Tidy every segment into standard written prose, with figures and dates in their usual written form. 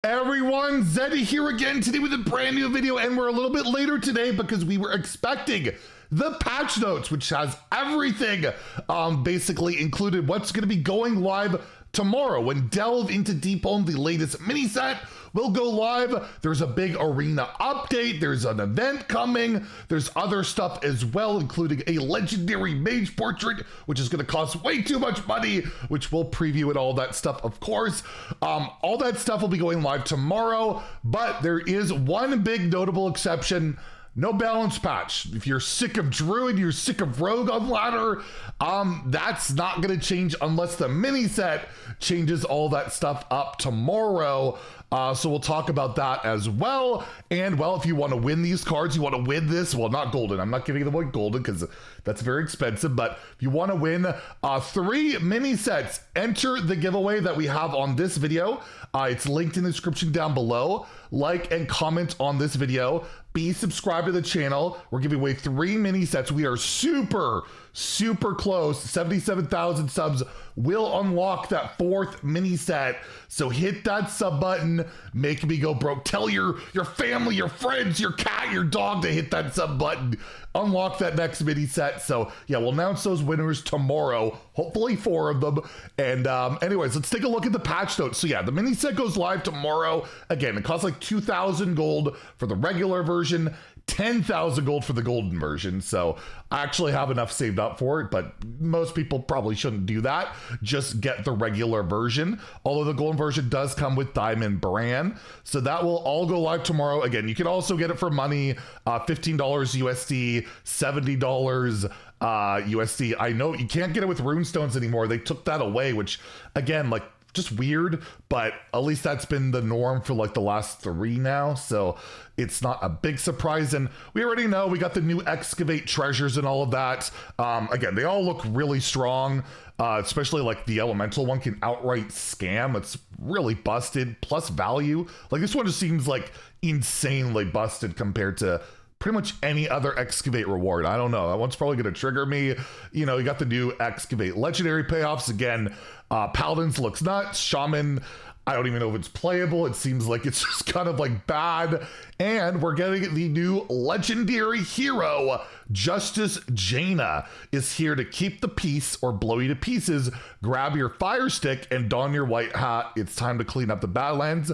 Everyone, Zeddy here again today with a brand new video, and we're a little bit later today because we were expecting the patch notes, which has everything basically included what's going to be going live tomorrow when Delve into Deep Home, the latest mini set, will go live. There's a big arena update, there's an event coming, there's other stuff as well, including a legendary mage portrait, which is going to cost way too much money, which we'll preview and all that stuff, of course. All that stuff will be going live tomorrow, but there is one big notable exception. No balance patch. If you're sick of Druid, you're sick of Rogue on ladder, that's not going to change unless the mini set changes all that stuff up tomorrow. So we'll talk about that as well. And well, if you want to win these cards, you want to win this, well, not golden. I'm not giving them away golden because that's very expensive. But if you want to win 3 mini sets, enter the giveaway that we have on this video. It's linked in the description down below. Like and comment on this video. Be subscribed to the channel. We're giving away 3 mini sets. We are super close. 77,000 subs will unlock that 4th mini set. So hit that sub button. Make me go broke. Tell your family, your friends, your cat, your dog to hit that sub button. Unlock that next mini set. So yeah, we'll announce those winners tomorrow. Hopefully 4 of them. And anyways, let's take a look at the patch notes. So yeah, the mini set goes live tomorrow. Again, it costs like 2,000 gold for the regular version, 10,000 gold for the golden version. So I actually have enough saved up for it, but most people probably shouldn't do that. Just get the regular version. Although the golden version does come with Diamond Bran. So that will all go live tomorrow. Again, you can also get it for money, $15 USD, $70 USD. I know you can't get it with runestones anymore. They took that away, which again, like, just weird, but at least that's been the norm for like the last 3 now, so it's not a big surprise. And we already know we got the new excavate treasures and all of that. Again, they all look really strong, especially like the elemental one can outright scam. It's really busted, plus value. Like this one just seems like insanely busted compared to pretty much any other excavate reward. I don't know, that one's probably going to trigger me. You know, you got the new excavate legendary payoffs. Again, paladins looks nuts. Shaman, I don't even know if it's playable. It seems like it's just kind of like bad. And we're getting the new legendary hero, Justice Jaina, is here to keep the peace or blow you to pieces. Grab your fire stick and don your white hat. It's time to clean up the Badlands.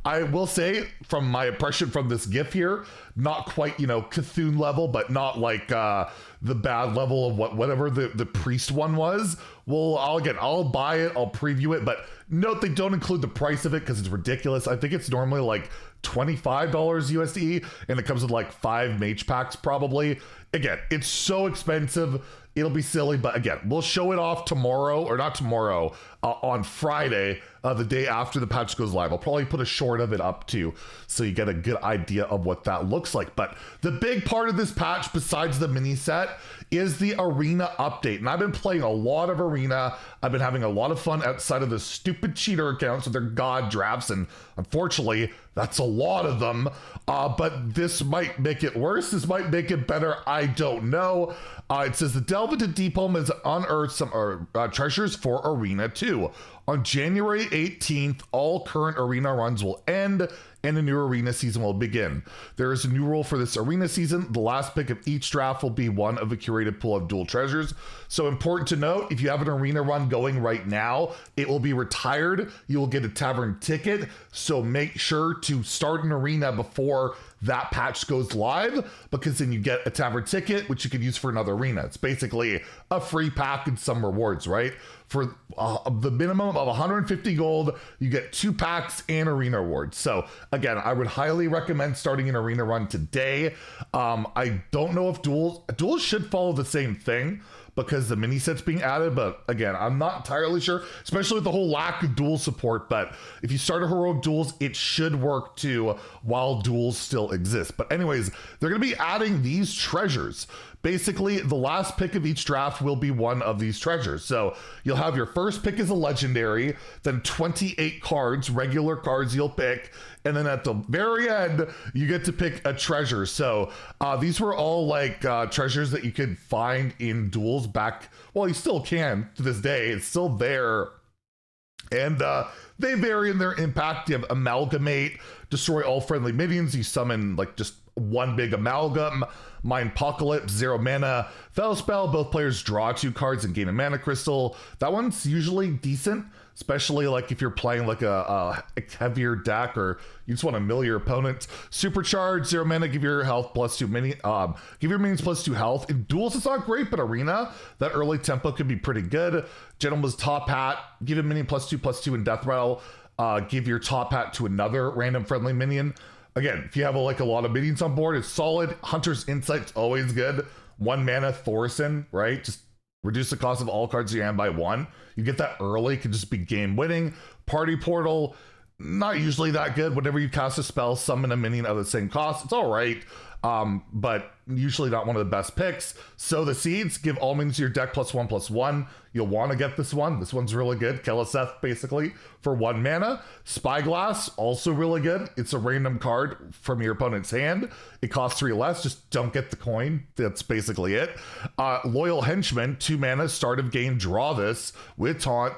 I will say, from my impression from this GIF here, not quite, you know, Cthulhu level, but not like the bad level of whatever the priest one was. Well, I'll buy it, I'll preview it, but note they don't include the price of it because it's ridiculous. I think it's normally like $25 USD, and it comes with like 5 mage packs probably. Again, it's so expensive. It'll be silly, but again, we'll show it off tomorrow, or not tomorrow, on Friday, the day after the patch goes live. I'll probably put a short of it up too, so you get a good idea of what that looks like. But the big part of this patch, besides the mini set, is the arena update. And I've been playing a lot of arena. I've been having a lot of fun outside of the stupid cheater accounts with their god drafts, and unfortunately, that's a lot of them. But this might make it worse. This might make it better. I don't know. It says the Delve into Deep Home has unearthed some treasures for Arena 2. On January 18th, all current arena runs will end and a new arena season will begin. There is a new rule for this arena season. The last pick of each draft will be one of a curated pool of dual treasures. So important to note, if you have an arena run going right now, it will be retired. You will get a tavern ticket. So make sure to start an arena before that patch goes live, because then you get a tavern ticket, which you can use for another arena. It's basically a free pack and some rewards, right? For the minimum of 150 gold, you get 2 packs and arena rewards. So again, I would highly recommend starting an arena run today. I don't know if duels should follow the same thing, because the mini set's being added, but again, I'm not entirely sure, especially with the whole lack of duel support. But if you start a heroic duels, it should work too while duels still exist. But anyways, they're going to be adding these treasures. Basically, the last pick of each draft will be one of these treasures. So you'll have your first pick as a legendary, then 28 cards, regular cards you'll pick, and then at the very end, you get to pick a treasure. So these were all like treasures that you could find in duels back, well, you still can to this day. It's still there And they vary in their impact. You have Amalgamate, destroy all friendly minions. You summon like just one big amalgam. Mind Apocalypse, 0 mana. Fel Spell, both players draw 2 cards and gain a mana crystal. That one's usually decent, especially like if you're playing like a heavier deck or you just want to mill your opponent. Supercharge, 0 mana, give your health plus 2 minions, give your minions plus 2 health. In Duels, it's not great, but Arena, that early tempo could be pretty good. Gentleman's Top Hat, give a minion +2/+2 in Death Rattle. Give your Top Hat to another random friendly minion. Again, if you have like a lot of minions on board, it's solid. Hunter's Insight's always good. 1 mana Thorson, right? Just reduce the cost of all cards in your hand by 1. You get that early, can just be game winning. Party Portal, not usually that good. Whenever you cast a spell, summon a minion of the same cost. It's all right, but usually not one of the best picks. Sow the Seeds, give all minions to your deck +1/+1. You'll want to get this one. This one's really good. Keleseth, basically, for 1 mana. Spyglass, also really good. It's a random card from your opponent's hand. It costs 3 less. Just don't get the coin. That's basically it. Loyal Henchman, 2 mana, start of game, draw this with taunt.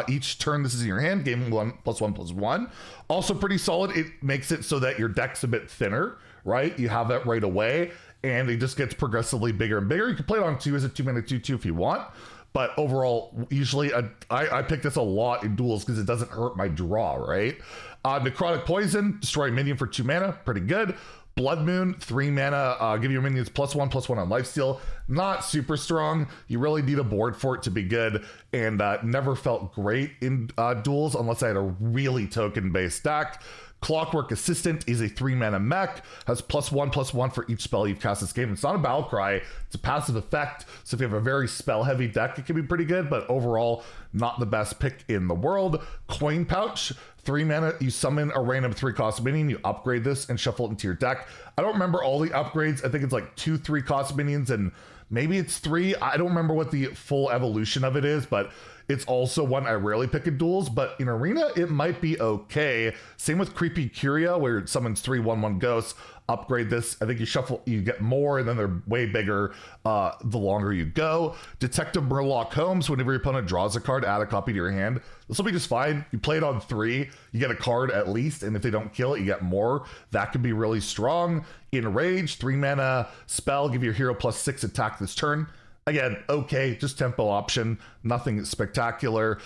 Each turn this is in your hand, game 1/1/1. Also pretty solid. It makes it so that your deck's a bit thinner, right? You have that right away, and it just gets progressively bigger and bigger. You can play it on 2 as a 2 mana 2/2 if you want. But overall, usually I pick this a lot in Duels because it doesn't hurt my draw, right? Necrotic Poison, destroy a minion for 2 mana, pretty good. Blood Moon, 3 mana, give your minions +1/+1 on lifesteal. Not super strong. You really need a board for it to be good, and never felt great in Duels unless I had a really token-based deck. Clockwork Assistant is a 3 mana mech, has +1/+1 for each spell you've cast this game. It's not a battle cry, it's a passive effect. So if you have a very spell heavy deck, it can be pretty good, but overall, not the best pick in the world. Coin Pouch, 3 mana, you summon a random 3-cost minion, you upgrade this and shuffle it into your deck. I don't remember all the upgrades. I think it's like 2 3-cost minions and maybe it's 3. I don't remember what the full evolution of it is, but it's also one I rarely pick in Duels, but in Arena, it might be okay. Same with Creepy Curia, where it summons 3 1/1 ghosts. Upgrade this. I think you shuffle, you get more, and then they're way bigger the longer you go. Detective Murloc Holmes, whenever your opponent draws a card, add a copy to your hand. This will be just fine. You play it on 3, you get a card at least, and if they don't kill it, you get more. That could be really strong. Enrage, 3 mana spell, give your hero +6 attack this turn. Again, okay, just tempo option, nothing spectacular.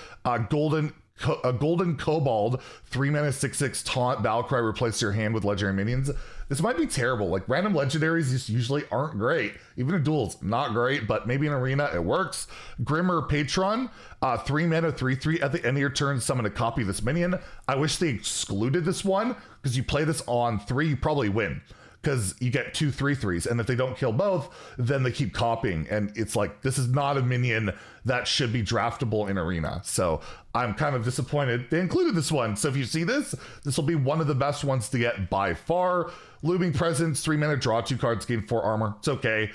Golden Kobold, 3 mana 6/6 taunt, Battlecry, replace your hand with legendary minions. This might be terrible. Like random legendaries just usually aren't great. Even in Duels, not great, but maybe in Arena it works. Grimmer Patron, 3 mana 3/3 at the end of your turn, summon a copy of this minion. I wish they excluded this one because you play this on 3, you probably win. Because you get 2 3/3s, and if they don't kill both, then they keep copying. And it's like, this is not a minion that should be draftable in Arena. So I'm kind of disappointed they included this one. So if you see this, this will be one of the best ones to get by far. Looming Presence, 3 mana, draw 2 cards, gain 4 armor. It's okay.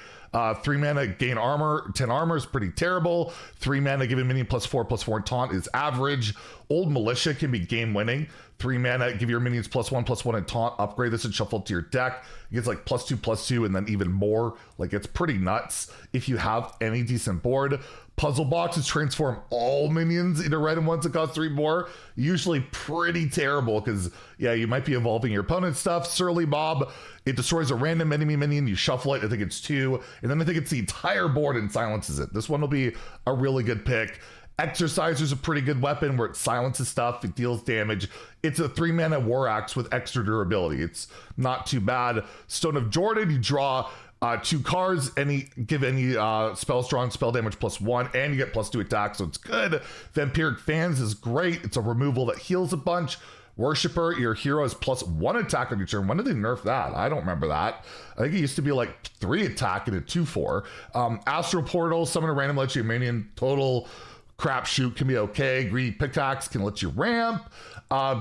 3 mana, gain armor. 10 armor is pretty terrible. 3 mana, give a minion +4/+4 taunt is average. Old Militia can be game winning. 3 mana, give your minions +1/+1 and taunt. Upgrade this and shuffle to your deck. It gets like +2/+2 and then even more. Like it's pretty nuts if you have any decent board. Puzzle Boxes transform all minions into random ones that cost 3 more. Usually pretty terrible because, yeah, you might be evolving your opponent's stuff. Surly Mob, it destroys a random enemy minion. You shuffle it. I think it's 2. And then I think it's the entire board and silences it. This one will be a really good pick. Exorciser's a pretty good weapon where it silences stuff, it deals damage. It's a 3 mana war axe with extra durability. It's not too bad. Stone of Jordan, you draw 2 cards, give any spell strong spell damage +1, and you get +2 attack, so it's good. Vampiric Fans is great. It's a removal that heals a bunch. Worshipper, your hero is +1 attack on your turn. When did they nerf that? I don't remember that. I think it used to be like 3 attack and a 2/4. Astral Portal, summon a random legendary minion, total crapshoot can be okay. Greedy Pickaxe can let you ramp.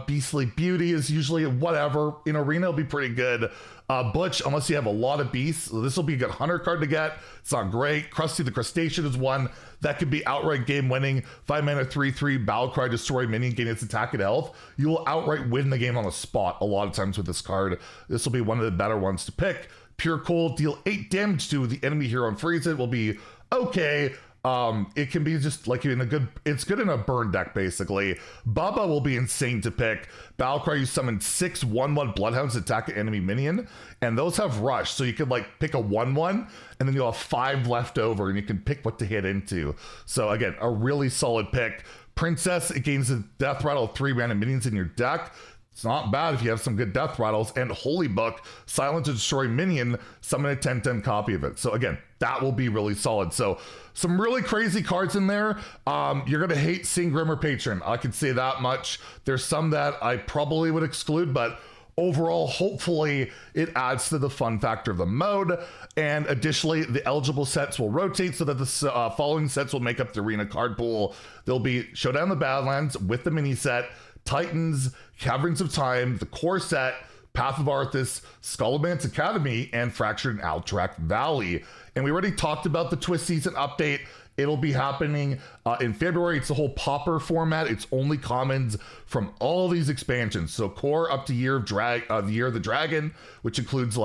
Beastly Beauty is usually whatever. In Arena, it'll be pretty good. Butch, unless you have a lot of beasts, so this will be a good hunter card to get. It's not great. Krusty the Crustacean is one that could be outright game winning. 5 mana 3/3 Battlecry, destroy minion, gain its attack and health. You will outright win the game on the spot a lot of times with this card. This will be one of the better ones to pick. Pure Cold, deal 8 damage to the enemy hero and freeze it, will be okay. It can be just like it's good in a burn deck, basically. Bubba will be insane to pick. Battlecry, you summon 6 1/1 Bloodhounds to attack an enemy minion, and those have rush, so you could like pick a 1/1, and then you'll have 5 left over, and you can pick what to hit into. So again, a really solid pick. Princess, it gains a death rattle of 3 random minions in your deck. It's not bad if you have some good death rattles. And Holy Book, silent to destroy minion, summon a 10/10 copy of it. So again, that will be really solid. So some really crazy cards in there. You're gonna hate seeing Grimmer Patron. I can say that much. There's some that I probably would exclude, but overall, hopefully it adds to the fun factor of the mode. And additionally, the eligible sets will rotate so that the following sets will make up the arena card pool. There'll be Showdown in the Badlands with the mini set, Titans, Caverns of Time, the core set, Path of Arthas, Scholomance Academy, and Fractured and Alterac Valley. And we already talked about the Twist Season update. It'll be happening in February. It's the whole Pauper format. It's only commons from all these expansions. So core up to Year of the Year of the Dragon, which includes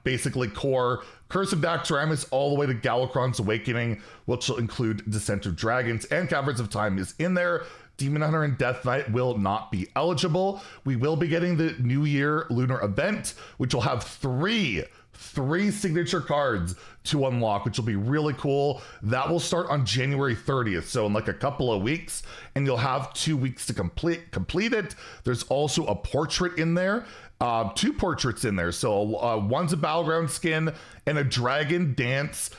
basically core, Curse of Daxramis, all the way to Galakrond's Awakening, which will include Descent of Dragons, and Caverns of Time is in there. Demon Hunter and Death Knight will not be eligible. We will be getting the New Year Lunar Event, which will have three signature cards to unlock, which will be really cool. That will start on January 30th, so in like a couple of weeks, and you'll have 2 weeks to complete it. There's also a portrait in there, 2 portraits in there. So one's a Battleground skin and a Dragon Dance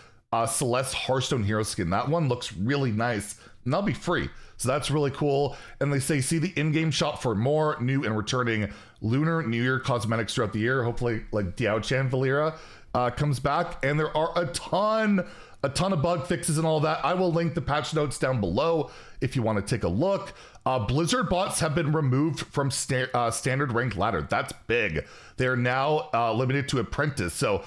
Celeste Hearthstone Hero skin. That one looks really nice, and that'll be free. So that's really cool. And they say, see the in-game shop for more new and returning Lunar New Year cosmetics throughout the year. Hopefully, like Diao-Chan Valera comes back. And there are a ton of bug fixes and all that. I will link the patch notes down below if you want to take a look. Blizzard bots have been removed from standard ranked ladder. That's big. They're now limited to apprentice. So,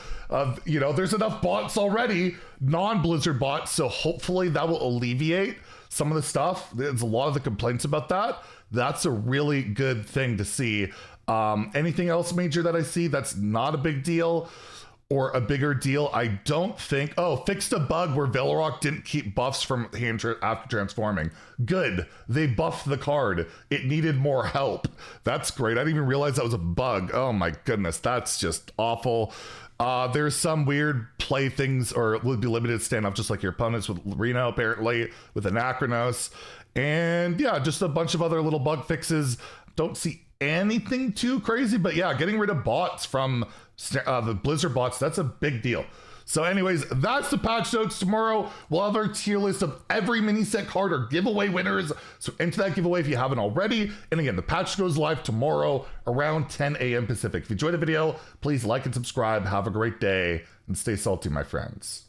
there's enough bots already, non-Blizzard bots. So hopefully that will alleviate some of the stuff. There's a lot of the complaints about that. That's a really good thing to see. Anything else major that I see that's not a big deal or a bigger deal? I don't think. Oh, fixed a bug where Velarok didn't keep buffs from hand after transforming. Good. They buffed the card. It needed more help. That's great. I didn't even realize that was a bug. Oh my goodness. That's just awful. There's some weird play things, or it would be limited standoff just like your opponents with Reno, apparently, with Anachronos. And yeah, just a bunch of other little bug fixes. Don't see anything too crazy, but yeah, getting rid of bots from the Blizzard bots, that's a big deal. So anyways, that's the patch notes. Tomorrow we'll have our tier list of every mini set card or giveaway winners. So enter that giveaway if you haven't already. And again, the patch goes live tomorrow around 10 a.m. Pacific. If you enjoyed the video, please like and subscribe. Have a great day and stay salty, my friends.